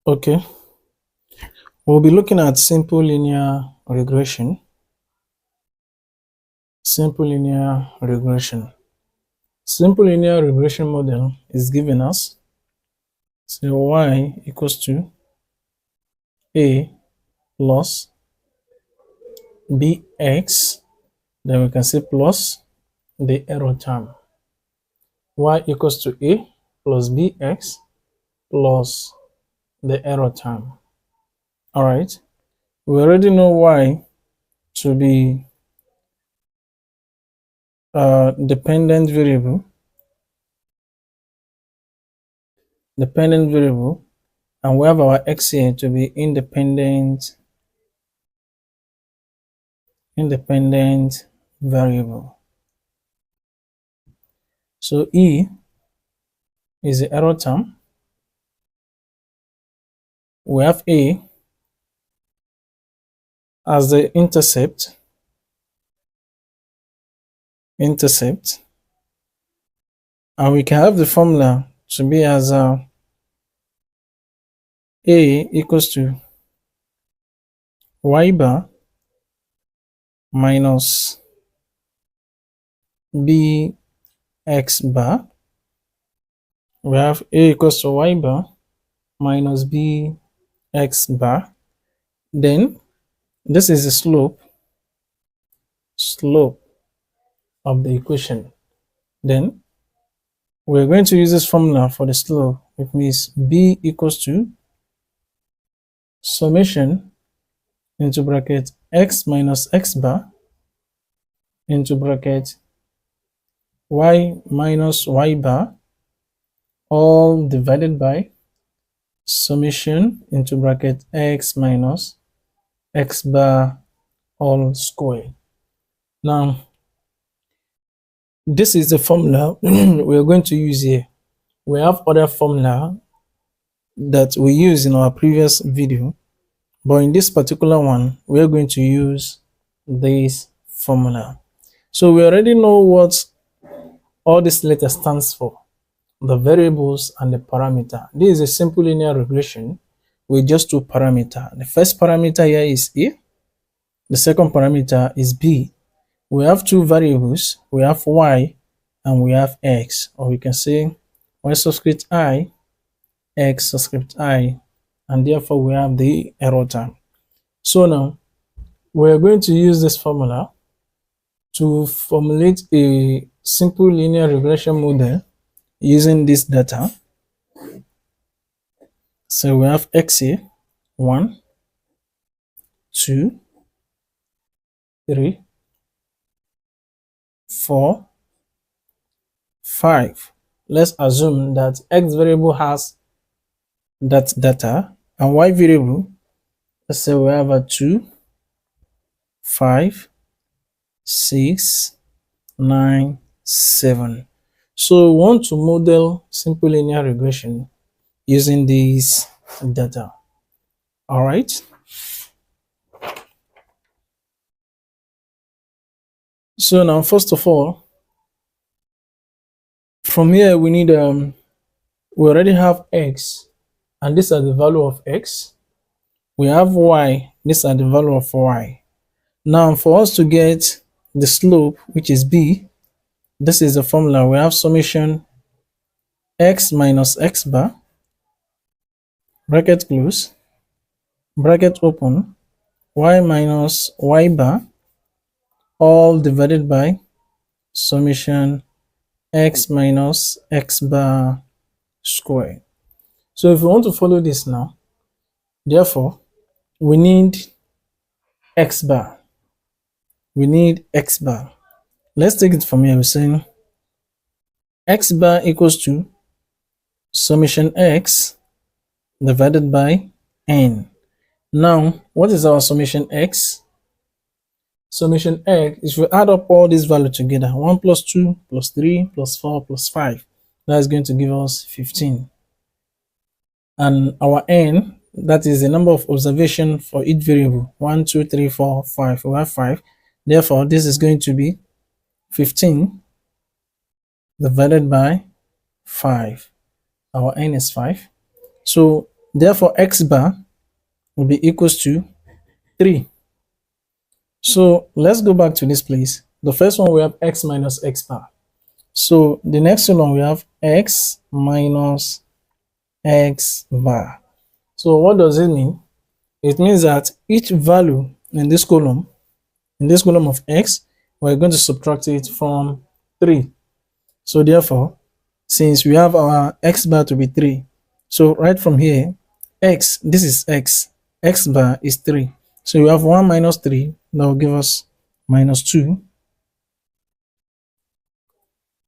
Okay, we'll be looking at simple linear regression. Simple linear regression. Simple linear regression model is given us. So y equals to a plus bx. Then we can say plus the error term. Y equals to a plus bx plus the error term. All right. We already know y to be dependent variable, and we have our x here to be independent variable. So E is the error term. We have A as the intercept, and we can have the formula to be as A equals to y bar minus bx bar. We have A equals to y bar minus bx bar. Then this is the slope of the equation. Then we're going to use this formula for the slope. It means b equals to summation into bracket x minus x bar into bracket y minus y bar, all divided by summation into bracket x minus x bar all square. Now, this is the formula we are going to use here. We have other formula that we used in our previous video, but in this particular one, we are going to use this formula. So we already know what all this letter stands for, the variables and the parameter. This is a simple linear regression with just two parameters. The first parameter here is A. The second parameter is B. We have two variables. We have y and we have x, or we can say y subscript I, x subscript I, and therefore we have the error term. So now we're going to use this formula to formulate a simple linear regression model using this data. So we have x here, 1, 2, 3, 4, 5. Let's assume that x variable has that data, and y variable, let's say we have a 2, 5, 6, 9, 7. So we want to model simple linear regression using these data. All right. So now, first of all, from here we need we already have x, and these are the value of x. We have y, these are the value of y. Now for us to get the slope, which is b, this is the formula. We have summation x minus x bar, bracket close, bracket open, y minus y bar, all divided by summation x minus x bar square. So if we want to follow this now, therefore we need x bar. We need x bar. Let's take it from here. We're saying x bar equals to summation x divided by n. Now, what is our summation x? Summation x, if we add up all these values together, 1 plus 2 plus 3 plus 4 plus 5, that is going to give us 15. And our n, that is the number of observations for each variable, 1, 2, 3, 4, 5. We have 5. Therefore, this is going to be 15 divided by 5. Our n is 5. So Therefore, x bar will be equals to 3. So let's go back to this place. The first one we have x minus x bar. So the next one we have x minus x bar. So what does it mean? It means that each value in this column of x, we're going to subtract it from 3. So therefore, since we have our x bar to be 3, so right from here, x, this is x bar is 3. So we have 1 minus 3, that will give us minus 2.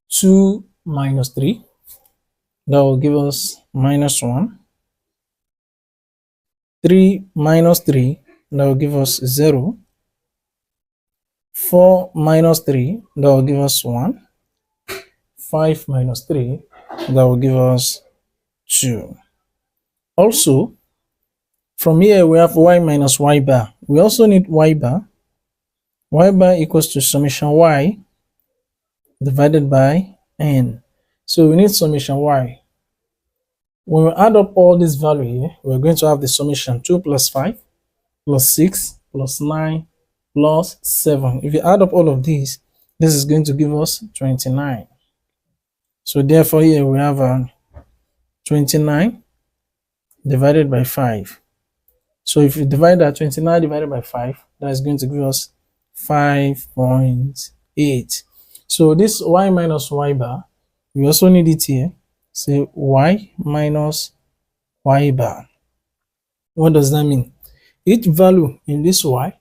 2 minus 3, that will give us minus 1. 3 minus 3, that will give us 0. 4 minus 3, that will give us 1. 5 minus 3, that will give us 2. Also, from here we have y minus y bar. We also need y bar. Y bar equals to summation y divided by n. So we need summation y. When we add up all this value here, we're going to have the summation 2 plus 5 plus 6 plus 9 plus 7. If you add up all of these, this is going to give us 29. So therefore here we have 29 divided by 5. So if you divide that 29 divided by 5, that is going to give us 5.8. So this y minus y bar, we also need it here. Say y minus y bar. What does that mean? Each value in this y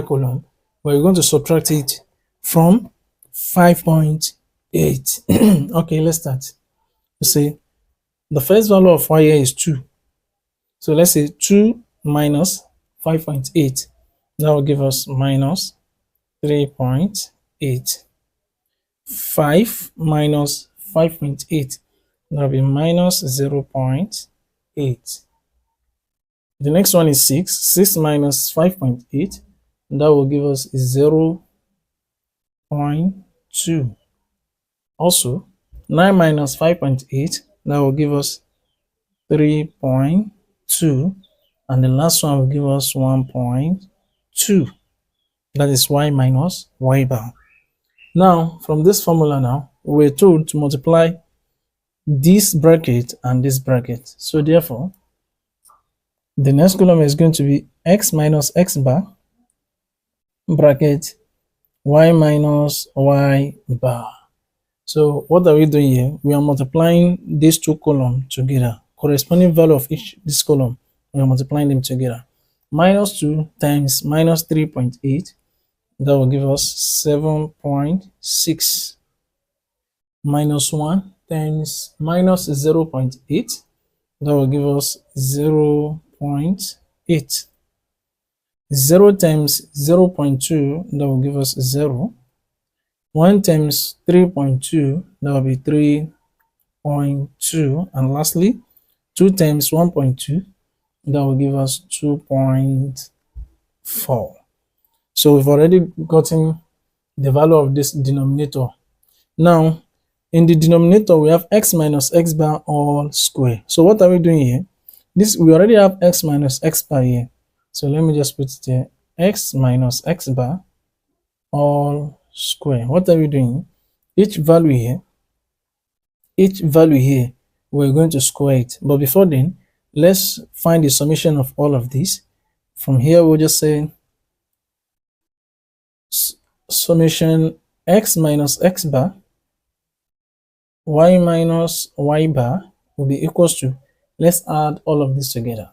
column, we're going to subtract it from 5.8. Okay, let's start. You see, the first value of y here is 2. So let's say 2 minus 5.8. That will give us minus 3.8. 5 minus 5.8. That will be minus 0.8. The next one is 6. 6 minus 5.8. That will give us 0.2. Also, 9 minus 5.8. That will give us 3.2. And the last one will give us 1.2. That is y minus y bar. Now, from this formula now, we're told to multiply this bracket and this bracket. So therefore, the next column is going to be x minus x bar bracket y minus y bar. So what are we doing here? We are multiplying these two columns together. Corresponding value of each this column, we are multiplying them together. Minus 2 times minus 3.8, that will give us 7.6. Minus 1 times minus 0.8, that will give us 0.8. 0 times 0.2, that will give us 0. 1 times 3.2, that will be 3.2. And lastly, 2 times 1.2, that will give us 2.4. So we've already gotten the value of this denominator. Now, in the denominator, we have x minus x bar all square. So what are we doing here? We already have x minus x bar here. So let me just put it here. X minus x bar all square. What are we doing? Each value here, we're going to square it. But before then, let's find the summation of all of these. From here, we'll just say summation x minus x bar y minus y bar will be equals to, let's add all of this together.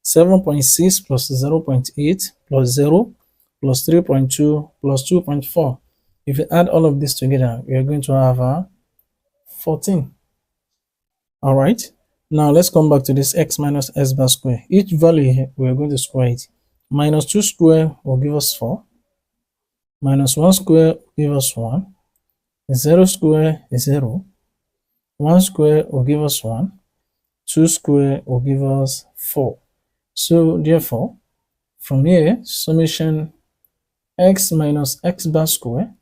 7.6 plus 0.8 plus 0 plus 3.2 plus 2.4. If you add all of this together, we are going to have 14. All right. Now let's come back to this x minus x bar square. Each value here, we are going to square it. Minus 2 square will give us 4. Minus 1 square will give us 1. 0 square is 0. 1 square will give us 1. 2 square will give us 4. So therefore, from here, summation x minus x bar square,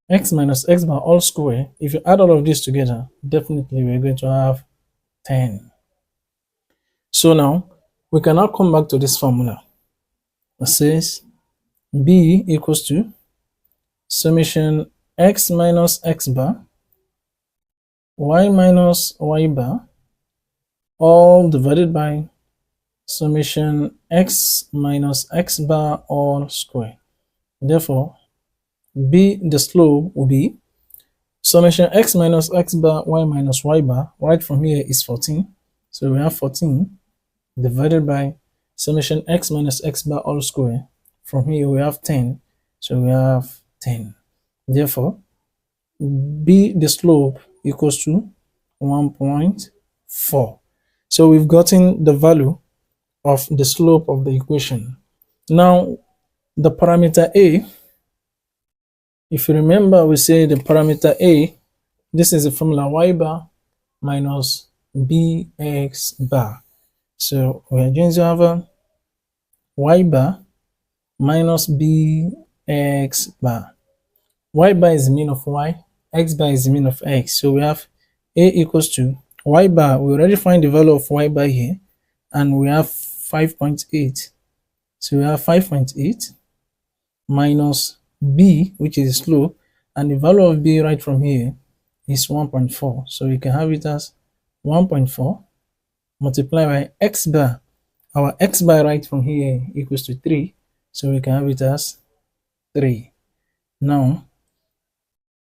x minus x bar all square, if you add all of this together, definitely we're going to have 10. So now we can now come back to this formula. It says B equals to summation x minus x bar, y minus y bar, all divided by summation x minus x bar all square. Therefore, B, the slope, will be summation x minus x bar, y minus y bar. Right from here is 14. So we have 14 divided by summation x minus x bar all square. From here we have 10. So we have 10. Therefore, B, the slope, equals to 1.4. So we've gotten the value of the slope of the equation. Now, the parameter A, if you remember, we say the parameter A, this is the formula y bar minus bx bar. So we are going to have a y bar minus bx bar. Y bar is the mean of y, x bar is the mean of x. So we have A equals to y bar. We already find the value of y bar here, and we have 5.8. So we have 5.8 minus b, which is slope, and the value of b right from here is 1.4. So we can have it as 1.4 multiplied by x bar. Our x bar right from here equals to 3. So we can have it as 3. Now,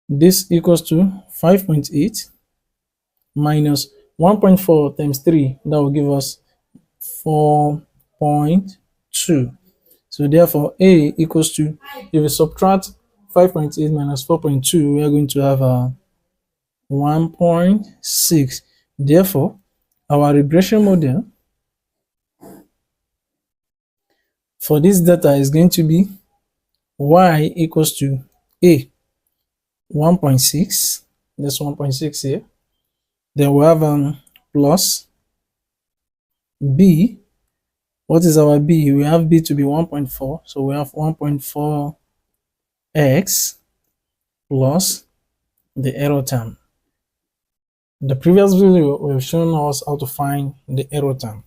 this equals to 5.8 minus 1.4 times 3. That will give us 4.2. So therefore, A equals to, if we subtract 5.8 minus 4.2, we are going to have a 1.6. Therefore, our regression model for this data is going to be y equals to A, 1.6. That's 1.6 here. Then we have plus B. What is our B? We have B to be 1.4. So we have 1.4x plus the error term. The previous video we have shown us how to find the error term.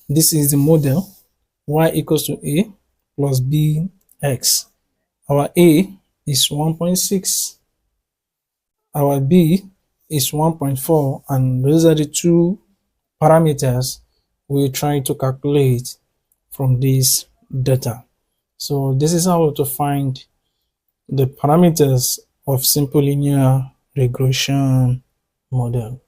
This is the model y equals to A plus bx. Our A is 1.6. Our B is 1.4, and those are the two parameters we try to calculate from this data. So this is how to find the parameters of simple linear regression model.